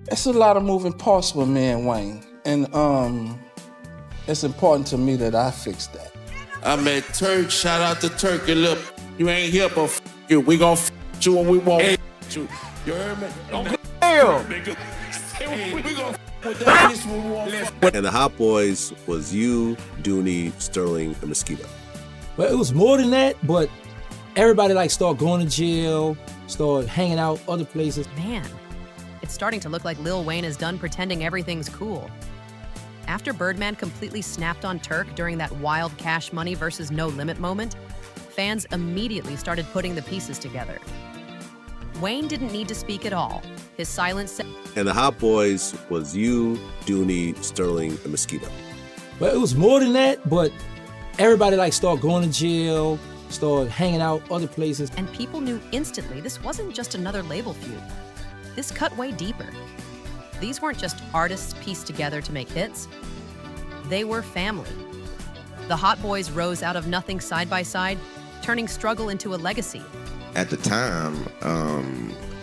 It's a lot of moving parts with me and Wayne, and it's important to me that I fix that. I met Turk. Shout out to Turk. Look, you ain't here, but f you. We gon' f you when we won't f you. You heard me? Damn. We gon' f with that bitch when we won't f. And the Hot Boys was you, Dooney, Sterling, and Mosquito. Well, it was more than that, but everybody like started going to jail, started hanging out other places. Man, it's starting to look like Lil Wayne is done pretending everything's cool. After Birdman completely snapped on Turk during that wild Cash Money versus No Limit moment, fans immediately started putting the pieces together. Wayne didn't need to speak at all. His silence said... And the Hot Boys was you, Dooney, Sterling, and Mosquito. Well, it was more than that, but everybody like started going to jail, started hanging out other places. And people knew instantly this wasn't just another label feud. This cut way deeper. These weren't just artists pieced together to make hits. They were family. The Hot Boys rose out of nothing side by side, turning struggle into a legacy. At the time,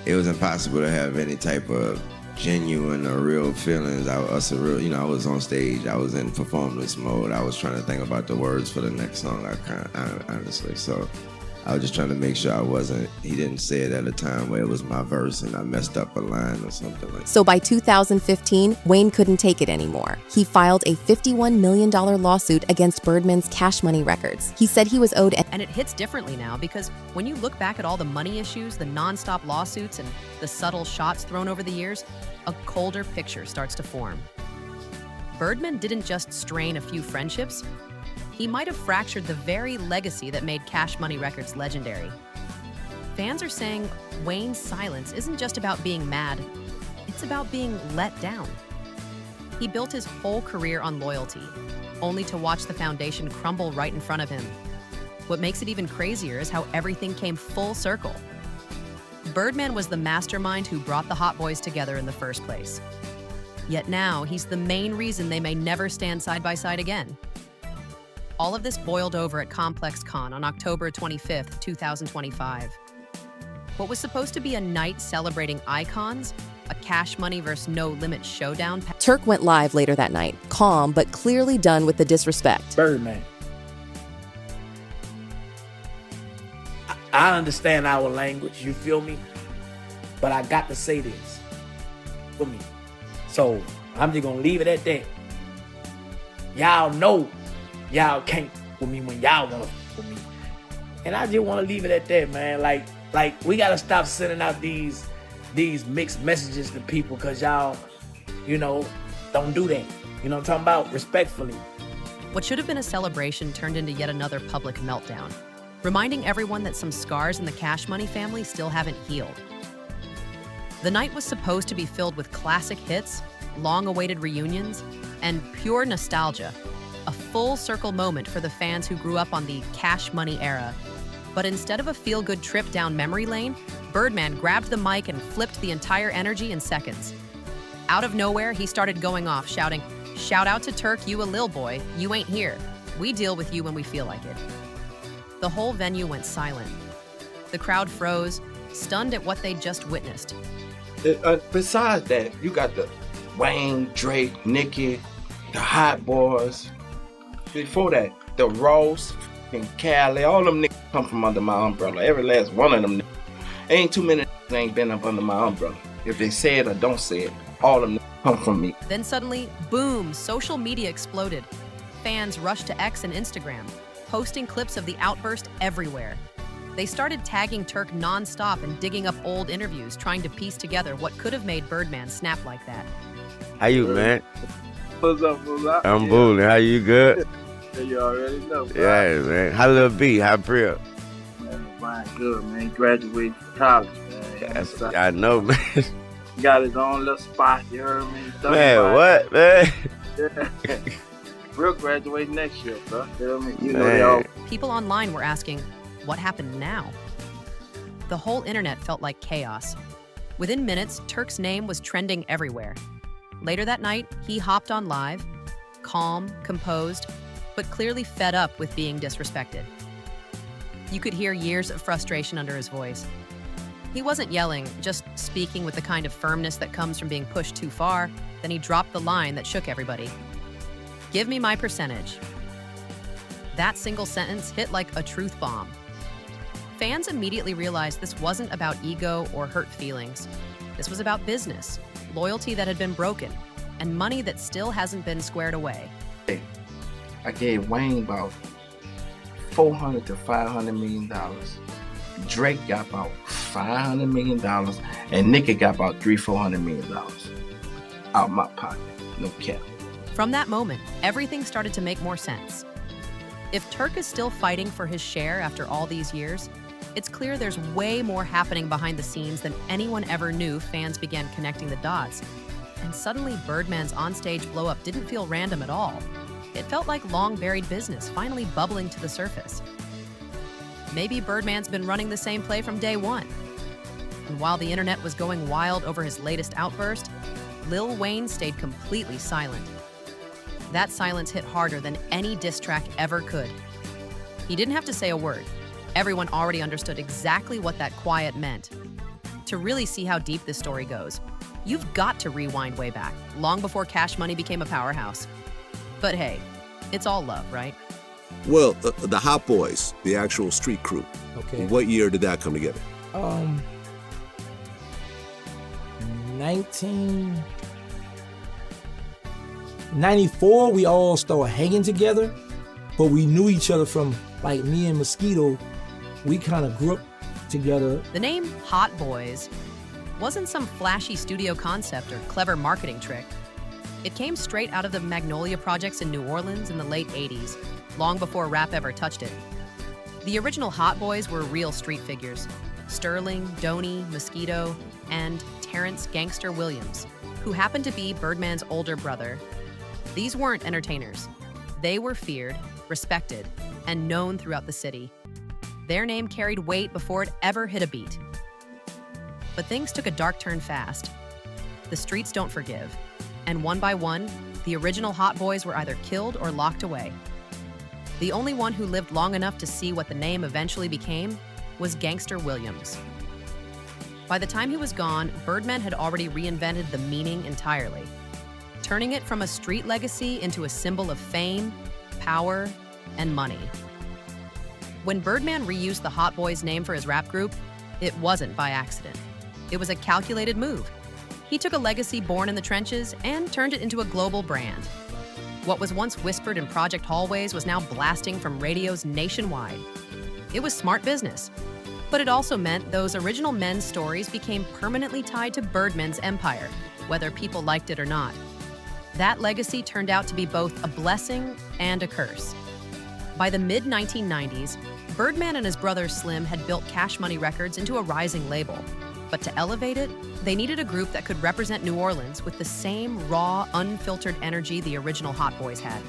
it was impossible to have any type of genuine or real feelings. I was on stage. I was in performance mode. I was trying to think about the words for the next song. Honestly, so I was just trying to make sure he didn't say it at a time where it was my verse and I messed up a line or something like that. So by 2015, Wayne couldn't take it anymore. He filed a $51 million lawsuit against Birdman's Cash Money Records. He said he was owed... And it hits differently now because when you look back at all the money issues, the nonstop lawsuits, and the subtle shots thrown over the years, a colder picture starts to form. Birdman didn't just strain a few friendships. He might have fractured the very legacy that made Cash Money Records legendary. Fans are saying Wayne's silence isn't just about being mad, it's about being let down. He built his whole career on loyalty, only to watch the foundation crumble right in front of him. What makes it even crazier is how everything came full circle. Birdman was the mastermind who brought the Hot Boys together in the first place. Yet now, he's the main reason they may never stand side by side again. All of this boiled over at Complex Con on October 25th, 2025. What was supposed to be a night celebrating icons, a Cash Money vs. No Limit showdown. Turk went live later that night, calm but clearly done with the disrespect. Birdman. I understand our language, you feel me? But I got to say this for me. So I'm just gonna leave it at that. Y'all know y'all can't with me when y'all wanna with me. And I just wanna leave it at that, man. Like we gotta stop sending out these mixed messages to people because y'all, don't do that. You know what I'm talking about? Respectfully. What should have been a celebration turned into yet another public meltdown, reminding everyone that some scars in the Cash Money family still haven't healed. The night was supposed to be filled with classic hits, long-awaited reunions, and pure nostalgia, a full-circle moment for the fans who grew up on the Cash Money era. But instead of a feel-good trip down memory lane, Birdman grabbed the mic and flipped the entire energy in seconds. Out of nowhere, he started going off, shouting, "Shout out to Turk, you a lil boy, you ain't here. We deal with you when we feel like it." The whole venue went silent. The crowd froze, stunned at what they'd just witnessed. Besides that, you got the Wayne, Drake, Nicki, the Hot Boys. Before that, the Ross and Cali, all them niggas come from under my umbrella. Every last one of them niggas. Ain't too many niggas ain't been up under my umbrella. If they say it or don't say it, all of them niggas come from me. Then suddenly, boom, social media exploded. Fans rushed to X and Instagram, posting clips of the outburst everywhere. They started tagging Turk nonstop and digging up old interviews, trying to piece together what could have made Birdman snap like that. How you, man? What's up? I'm booling. How you, good? You already know, bro. Yeah, man. How Lil B? How Priya? Man, fine, good, man. Graduated from college, man. I know, man. He got his own little spot, you heard me? Man, what, man? Yeah. We'll graduate next year, bro. Feel me? You know they all... People online were asking, what happened now? The whole internet felt like chaos. Within minutes, Turk's name was trending everywhere. Later that night, he hopped on live, calm, composed, but clearly fed up with being disrespected. You could hear years of frustration under his voice. He wasn't yelling, just speaking with the kind of firmness that comes from being pushed too far. Then he dropped the line that shook everybody. "Give me my percentage." That single sentence hit like a truth bomb. Fans immediately realized this wasn't about ego or hurt feelings. This was about business, loyalty that had been broken, and money that still hasn't been squared away. I gave Wayne about $400 to $500 million. Drake got about $500 million, and Nicki got about $300-400 million out my pocket. No cap. From that moment, everything started to make more sense. If Turk is still fighting for his share after all these years, it's clear there's way more happening behind the scenes than anyone ever knew. Fans began connecting the dots. And suddenly, Birdman's onstage blow-up didn't feel random at all. It felt like long-buried business finally bubbling to the surface. Maybe Birdman's been running the same play from day one. And while the internet was going wild over his latest outburst, Lil Wayne stayed completely silent. That silence hit harder than any diss track ever could. He didn't have to say a word. Everyone already understood exactly what that quiet meant. To really see how deep this story goes, you've got to rewind way back, long before Cash Money became a powerhouse. But hey, it's all love, right? Well, the Hot Boys, the actual street crew. Okay. What year did that come together? 1994, we all started hanging together, but we knew each other from, like, me and Mosquito. We kind of grew up together. The name Hot Boys wasn't some flashy studio concept or clever marketing trick. It came straight out of the Magnolia projects in New Orleans in the late 80s, long before rap ever touched it. The original Hot Boys were real street figures: Sterling, Donnie, Mosquito, and Terrence Gangster Williams, who happened to be Birdman's older brother. These weren't entertainers. They were feared, respected, and known throughout the city. Their name carried weight before it ever hit a beat. But things took a dark turn fast. The streets don't forgive. And one by one, the original Hot Boys were either killed or locked away. The only one who lived long enough to see what the name eventually became was Gangster Williams. By the time he was gone, Birdman had already reinvented the meaning entirely, turning it from a street legacy into a symbol of fame, power, and money. When Birdman reused the Hot Boys name for his rap group, it wasn't by accident. It was a calculated move. He took a legacy born in the trenches and turned it into a global brand. What was once whispered in project hallways was now blasting from radios nationwide. It was smart business, but it also meant those original men's stories became permanently tied to Birdman's empire, whether people liked it or not. That legacy turned out to be both a blessing and a curse. By the mid-1990s, Birdman and his brother Slim had built Cash Money Records into a rising label. But to elevate it, they needed a group that could represent New Orleans with the same raw, unfiltered energy the original Hot Boys had.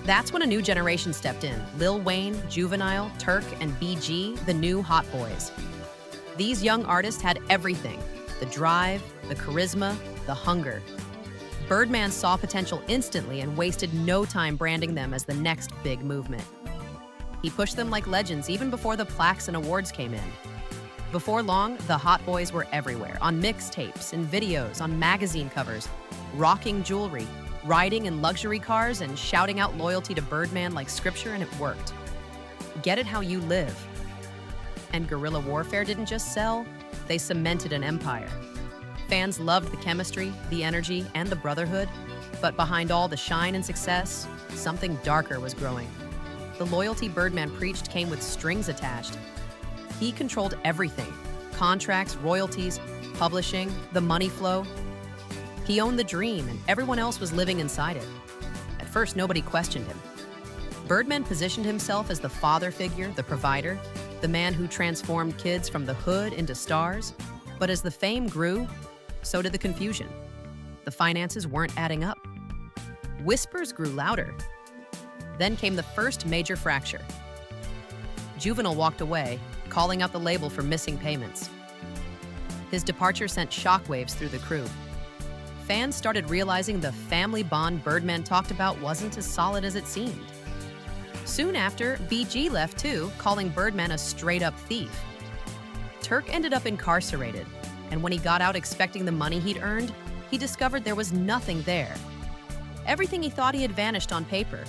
That's when a new generation stepped in: Lil Wayne, Juvenile, Turk, and BG, the new Hot Boys. These young artists had everything: the drive, the charisma, the hunger. Birdman saw potential instantly and wasted no time branding them as the next big movement. He pushed them like legends even before the plaques and awards came in. Before long, the Hot Boys were everywhere, on mixtapes and videos, on magazine covers, rocking jewelry, riding in luxury cars, and shouting out loyalty to Birdman like scripture, and it worked. Get it how you live. And guerrilla warfare didn't just sell, they cemented an empire. Fans loved the chemistry, the energy, and the brotherhood, but behind all the shine and success, something darker was growing. The loyalty Birdman preached came with strings attached. He controlled everything: contracts, royalties, publishing, the money flow. He owned the dream, and everyone else was living inside it. At first, nobody questioned him. Birdman positioned himself as the father figure, the provider, the man who transformed kids from the hood into stars. But as the fame grew, so did the confusion. The finances weren't adding up. Whispers grew louder. Then came the first major fracture. Juvenile walked away, calling out the label for missing payments. His departure sent shockwaves through the crew. Fans started realizing the family bond Birdman talked about wasn't as solid as it seemed. Soon after, BG left too, calling Birdman a straight-up thief. Turk ended up incarcerated, and when he got out expecting the money he'd earned, he discovered there was nothing there. Everything he thought he had vanished on paper.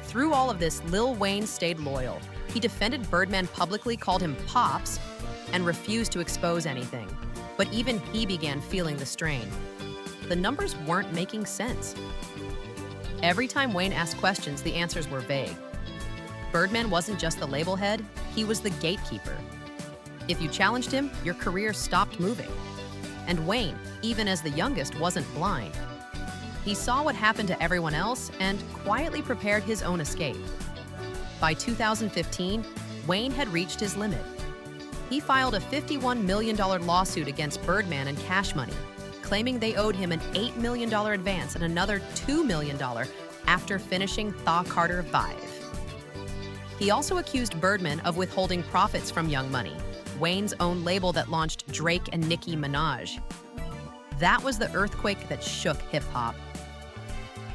Through all of this, Lil Wayne stayed loyal. He defended Birdman publicly, called him Pops, and refused to expose anything. But even he began feeling the strain. The numbers weren't making sense. Every time Wayne asked questions, the answers were vague. Birdman wasn't just the label head, he was the gatekeeper. If you challenged him, your career stopped moving. And Wayne, even as the youngest, wasn't blind. He saw what happened to everyone else and quietly prepared his own escape. By 2015, Wayne had reached his limit. He filed a $51 million lawsuit against Birdman and Cash Money, claiming they owed him an $8 million advance and another $2 million after finishing Thaw Carter 5. He also accused Birdman of withholding profits from Young Money, Wayne's own label that launched Drake and Nicki Minaj. That was the earthquake that shook hip-hop.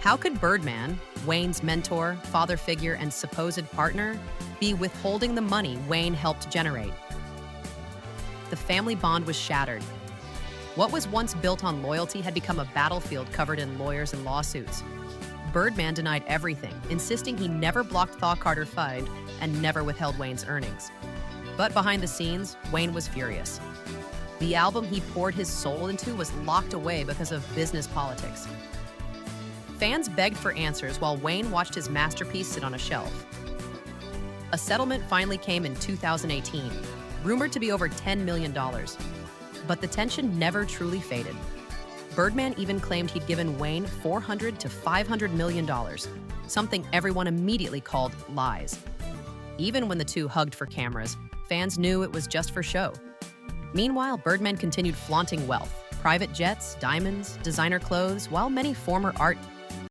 How could Birdman, Wayne's mentor, father figure, and supposed partner, be withholding the money Wayne helped generate? The family bond was shattered. What was once built on loyalty had become a battlefield covered in lawyers and lawsuits. Birdman denied everything, insisting he never blocked Thaw Carter 5 and never withheld Wayne's earnings. But behind the scenes, Wayne was furious. The album he poured his soul into was locked away because of business politics. Fans begged for answers while Wayne watched his masterpiece sit on a shelf. A settlement finally came in 2018, rumored to be over $10 million. But the tension never truly faded. Birdman even claimed he'd given Wayne $400 to $500 million, something everyone immediately called lies. Even when the two hugged for cameras, fans knew it was just for show. Meanwhile, Birdman continued flaunting wealth, private jets, diamonds, designer clothes, while many former art